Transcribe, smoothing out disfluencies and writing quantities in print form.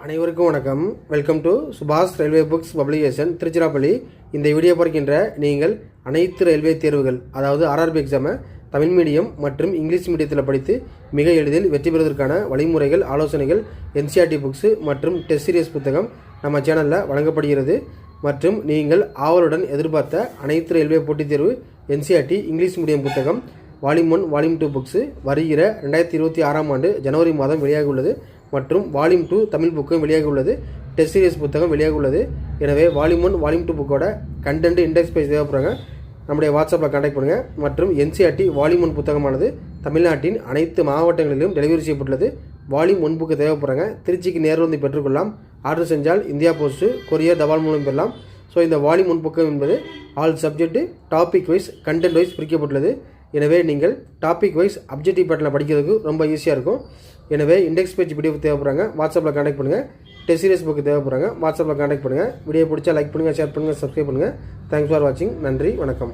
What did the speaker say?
அனைவருக்கும் வணக்கம். Welcome to சுபாஷ் ரயில்வே புக்ஸ் பப்ளிகேஷன் திருச்சிராப்பள்ளி. இந்த வீடியோ பார்க்கின்ற நீங்கள் அனைத்து ரயில்வே தேர்வுகள், அதாவது ஆர்ஆர்பி எக்ஸாமை தமிழ் மீடியம் மற்றும் இங்கிலீஷ் மீடியத்தில் படித்து மிக எளிதில் வெற்றி பெறுவதற்கான வழிமுறைகள், ஆலோசனைகள், என்சிஆர்டி புக்ஸு மற்றும் டெஸ்ட் சீரியஸ் புத்தகம் நம்ம சேனலில் வழங்கப்படுகிறது. மற்றும் நீங்கள் ஆவலுடன் எதிர்பார்த்த அனைத்து ரயில்வே போட்டித் தேர்வு என்சிஆர்டி இங்கிலீஷ் மீடியம் புத்தகம் வால்யூம் 1 வால்யூம் 2 புக்ஸு வருகிற 2026ஆம் ஆண்டு ஜனவரி மாதம் வெளியாக உள்ளது. மற்றும் வால்யூம் 2 தமிழ் புக்கும் வெளியாக உள்ளது. டெஸ்ட் சீரியஸ் புத்தகம் வெளியாக உள்ளது. எனவே வால்யூம் 1 வால்யூம் 2 புக்கோட கண்டென்ட் இண்டெக்ஸ் பேஜ் தேவைப்படுறாங்க, நம்முடைய வாட்ஸ்அப்பில் கான்டாக்ட் பண்ணுங்கள். மற்றும் என்சிஆர்டி வால்யூம் 1 புத்தகமானது தமிழ்நாட்டின் அனைத்து மாவட்டங்களிலும் டெலிவரி செய்யப்பட்டுள்ளது. வால்யூம் 1 புக்கு தேவைப்படுறாங்க, திருச்சிக்கு நேரில் வந்து பெற்றுக்கொள்ளலாம். ஆர்டர் செஞ்சால் இந்தியா போஸ்ட்டு, கொரியர், தபால் மூலம் பெறலாம். ஸோ இந்த வால்யூம் 1 புத்தகம் என்பது all subject, topic wise, content wise பிரிக்கப்பட்டுள்ளது. எனவே நீங்கள் டாபிக் வைஸ் அப்ஜெக்டிவ் பேட்டர்னில் படிக்கிறதுக்கு ரொம்ப ஈஸியாக இருக்கும். எனவே இண்டெக்ஸ் பேஜ் பிடிஎஃப் தேவைப்படுறாங்க, வாட்ஸ்அப்பில் கான்டாக்ட் பண்ணுங்கள். டெஸ்ட் சீரியஸ் புக்கு தேவைப்படுறாங்க, வாட்ஸ்அப்பில் கான்டாக்ட் பண்ணுங்கள். வீடியோ பிடிச்சா லைக் பண்ணுங்கள், ஷேர் பண்ணுங்கள், சப்ஸ்கிரைப் பண்ணுங்கள். தேங்க்ஸ் ஃபார் வாட்சிங். நன்றி, வணக்கம்.